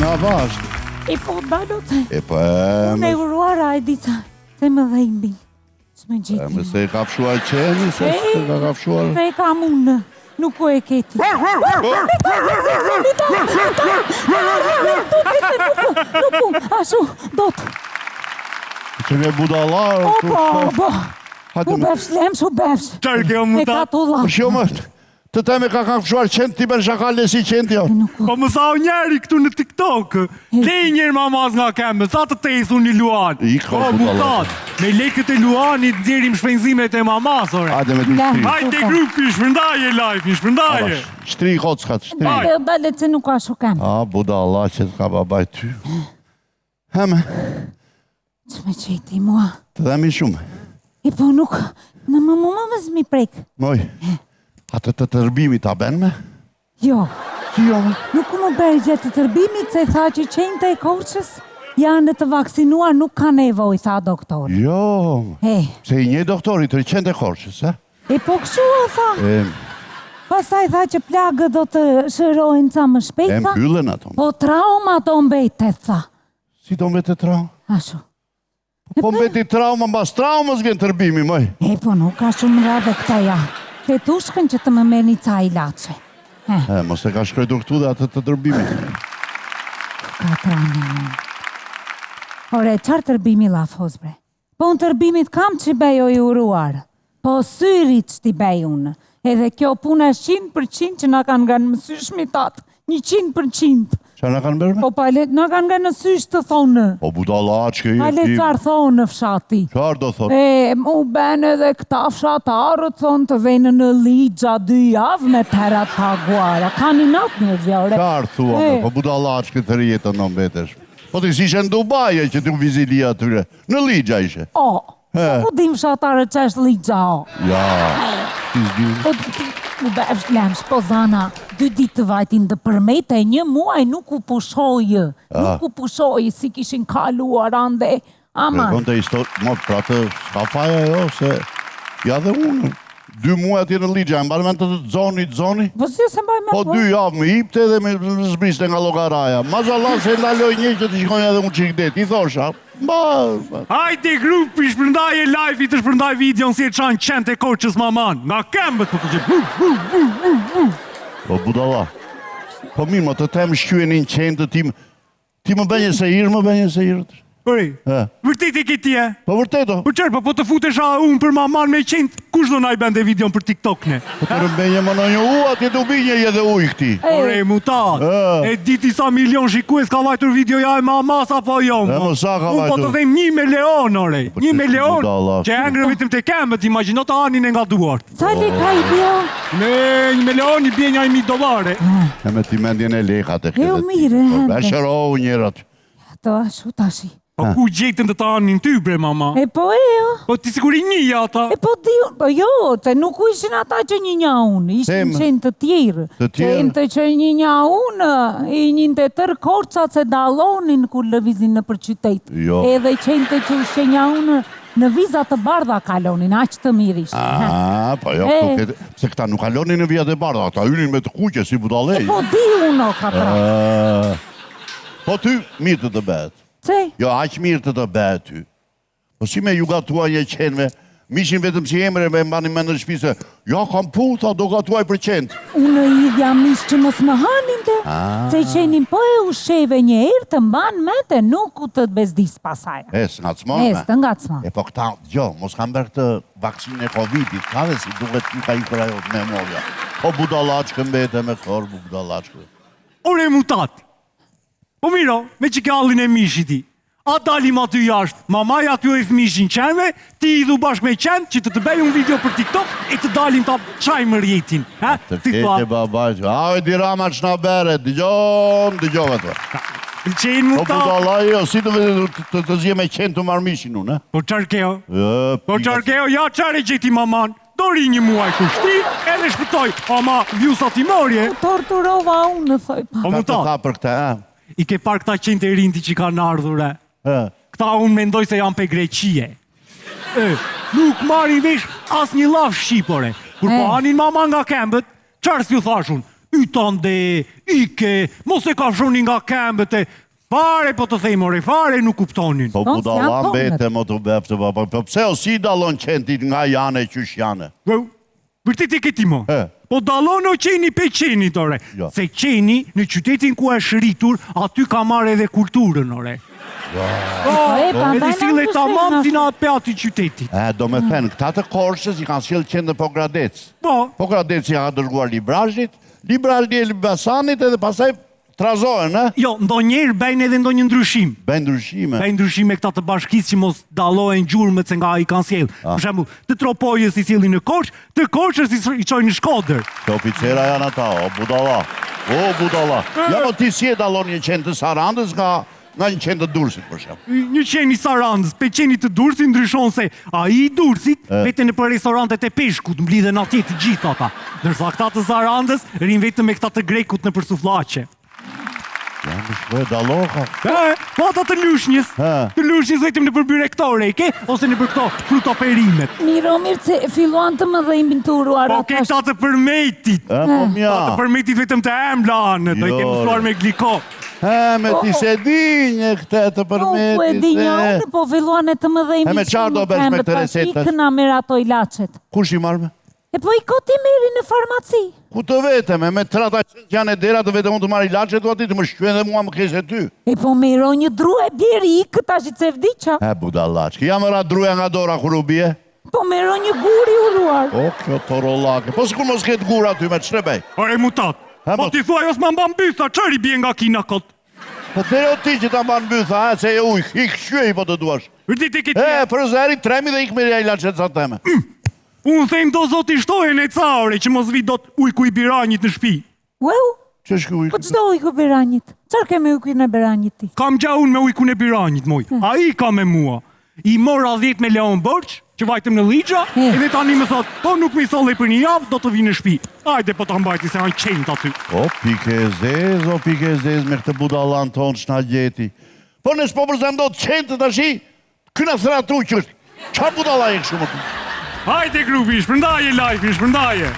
nga bashkë. E po, balot. E po Unë e uruara e dica. Se më dhe imbi. S'me gjithi. Me se e ka fshuar qeni, se ka fshuar... Se e kam unë. Nuk o e keti. Nuk, ashtu, dot. Që ne budalar... Po. U befsh, lemsh, u befsh. Qarë kjo mutat? E ka të ula. Shjo më, të teme ka fshuar qenë, ti ben shakale si qenë jo. Po më sa o njeri këtu në TikTok. Lej njerë mamaz nga kembe, sa të tesu një luan. Iko, Po mutat, me lekët e luanit djerim shpenzimet e mamaz, ore. Hajde me të shtri. Hajde grupi, shpërndaje live, shpërndaje. Shtri kockat, shtri. Balet se nuk ashtu kam. A, budala që të ka babaj ty. Heme, Që me qeti mua. të dhemi shumë. E po nuk, në më zmi prek. Moj, atë të tërbimi ta ben me? Jo, Si jo me? nuk më bërë gjithë të tërbimit se tha që qenjtë e Korçës janë të vaksinuar, nuk ka nevoj, tha doktor. Jo, se i një doktori të riqen të Korçës, e? E po këshu o tha. Pasaj tha që plagët do të shërojnë ca më E shpejta. mbyllen ato. Po trauma do mbetet, tha. Si do mbete trauma? Ashu. Po mbeti trauma, mbas traumës vjen tërbimi, moj. E po nuk ka shumë rave këta ja. Fetushkën që të më merë një ca ilaçe. Mos e ka shkrojtur këtu dhe atë të tërbimi. Ka trani më. Ore, qarë tërbimi la fosbre? Po në tërbimit kam që bejo i uruar. Po syrit që ti bej unë. Edhe kjo puna 100% që na kanë nga në mësysh mitat. 100%. Qa në kanë bërme? Po palet, na kanë nga në sysh të thonë. Po budala që i... Palet qarë thonë në fshati. Qarë do thot? E, mu ben edhe këta fshatarët thonë të venë në ligja 2 javë me perat paguara. Ka një natë një zjore. Qarë thua me, po budala që këtë rjetën në mbetesh. Po të ishe në Dubaje që të vizili atyre. Në ligja ishe. O, ku dim fshatarët që është ligja o? Ja, ti s'di. Po, u befsh lemsh, po zana, 2 ditë të vajtin dhe përmete, 1 muaj nuk u pushojë. Nuk u pushojë, si kishin kaluar ande. Ama, Regon të histori, mo, pra të s'ka faja jo, se... Ja dhe unë, 2 muaj atje në ligja, e mbarë me të zoni. po si se mbaj me Po 2 javë me ipte dhe me zbriste nga logaraja. Mazallah se ndaloj një që të shkojnë edhe unë qikdet. I thosha, Hajde grupi, shpërndaje live, i të shpërndaj videon si e qanë qente Korçës maman. Nga kembët, po të që... Po budala, po mirë më të temë shkjuen një qenë të tim, ti më bënje se irë, më bënje se irë. Ori, vërtet e këti e? Po vërteto. Po qërë, po të futesha unë për maman me qentë, kush do na i bende videon për TikTok ne? Po të rëmbenje më në një atje të ubinje edhe uj këti. Ore, mutat, e diti sa milion shikues ka vajtur videoja e mamas apo jo? E më sa ka Unë po vajtur. të them 1 milion, ore. 1 milion, budalla. që e ngrë vitëm të kembët, imagino të anin e nga duart. ca le ka i bjo? Me 1 milion i bje një $1.000. E me ti mendjen e lekat e këtë. Jo, mire, hende. E shërohu njërat. Ato ashu tashi. Po ku gjetën të të anin ty, bre, mama? E po e jo. Po ti siguri një ata. E po di, po jo, se nuk u ishin ata që një nja unë, ishin qenë të tjerë. Të tjerë? Qenë të që një nja unë, i njën të tërë Korçat se dalonin kur lëvizin në për qytet. Jo. Edhe qenë të që ushe nja unë në vizat të bardha kalonin, aq të mirë ishin. Po jo, se këta nuk kalonin në vijat e bardha, ata hynin me të kuqe si budalej. E po di unë o katra. Po ty, mirë të të bet. Ce? Jo, aq mirë të të bet ty. Po si me ju gatuaj e qenëve, mishin vetëm si emre me mbani me në shpise, ja kam puta, do gatuaj për qenë. Unë i idhja mish që mos më hanin të, se qenin po e usheve një erë të mban me të nuk u të bezdis pasaj. Nga të smonë me. Të nga të smonë. E po këta, jo, mos kam bërë të vaksinë e Covidit, ka dhe si duhet që ka i për ajo të memoria. Po budalachkë mbete me korbu, budalachkë. Ore mutat. Po miro, me që kallin e mishiti. A dalim aty jashtë, mamaj aty e fëmishin qenve, ti i dhu bashkë me qenë që të bëj unë video për TikTok e të dalim ta qaj më rjetin. Të kete babaj, a e dirama që na bere, dëgjove të. Qenë Po mutat. budala jo, si të zje me qenë të marmishin unë, e? Po qarkeo, ja qare gjeti maman. Dori një muaj kushti, edhe shpëtoj, ama vjusat i morje. Torturova unë, thoj pa. Po Ka të mutat, tha për këta, e? i ke par këta qenë të rinti që kanë ardhure. Këta unë mendoj se janë pe Greqie. Nuk marrin vesh as një laf shqipore. Kur po anin mama nga kembët, qarë s'ju thashun? ytande, ike, mos e ka shoni nga këmbët e fare, po të thejmë ore, fare nuk kuptonin. Po Mos budalla janë mbete më të beftë, baba. Po pse o si dallon qentit nga janë e qysh janë? Vërtet e këti mo. Po dallon o qeni pe qenit, ore. Jo. Se qeni në qytetin ku është rritur, aty ka marrë edhe kulturën, ore. Edhe sile tamam si na pe aty qytetit. Do me thënë, këta të Korçës i kanë sjellë qenë në Pogradec. Po, Pogradeci ka dërguar Librazhit, Librazhi e Elbasanit edhe pastaj trazohen, e? jo, ndonjëherë bëjnë edhe ndonjë ndryshim. Bëjnë ndryshime. Bëjnë ndryshime këta të bashkisë që mos dallohen gjurmët se nga i kanë sjellë. Për shembull, të Tropojës i sjellin në Korçë, të Korçës i çojnë në Shkodër. Të oficera janë ata, o budalla. O budalla. Ja mo ti si e dallon një qenë të Sarandës nga një qenë të Durrësit, për shembull. Një qeni Sarandës, pe qeni të Durrësit ndryshon se ai i Durrësit veten në për restorantet e peshkut, mblidhen atje të gjithë ata. Ndërsa këta të Sarandës rinë vetëm me këta të grekut në për sufllaqe. Ja, më shkoj dalloka. Po ata të lushnjës. Të lushnjës vetëm në për byrektore, e ke? Ose në për këto frutoperimet. Mirë që filluan të më dhejmë të uruar. Po ke këta të përmetit. Po mja. Të përmetit vetëm të emblanë, do i ke mësuar me gliko. Me ti se di një këte të përmetit. Po e di një unë, po filluan e të më dhejmë. Me qarë do bësh me këtë resetës? Ikëna me ato ilacet. Kush i marrë me? E po i koti meri në farmaci. Ku të vetëm, me trata që janë e dera të vetëm unë të marrë ilacet u ati të më shkuen dhe mua më keshe ty. E po mero një dru e bjeri i këta që të vdiqa. Budallaqë, jam ra druja nga dora kur u bje? Po mero një guri uruar. O, kjo torolake. Po s'kur mos ketë gura ty me të shrebej. Ore mutat, po ti thua jos ma mban bytha, qëri bje nga kina kot? Po të o ti që ta mban bytha, se e ujk, ik shqyej po të duash. Vërtit e këti. Për zeri, tremi dhe ik me rja ilacet sa teme. Unë them do zoti shtojen e caure që mos vi do të ujku i biranjit në shpi. Ueu, Që shku ujku? po qdo ujku beranjit? Qërë keme ujku në beranjit ti? Kam gja unë me ujku në biranjit, moj. A i ka me mua. I mora 10 me leon bërç, që vajtëm në ligja, edhe tani më thot, po nuk mi thole për një javë, do të vi në shpi. Ajde po të mbajti se hanë qenjt aty. O, pike zez me këtë budallan tonë që na gjeti. Po nësë po përzem do të qenë të tashi, këna thra tu qështë. Qa budalla e këshu më të? Ajde grupi, shpërndaje life, shpërndaje.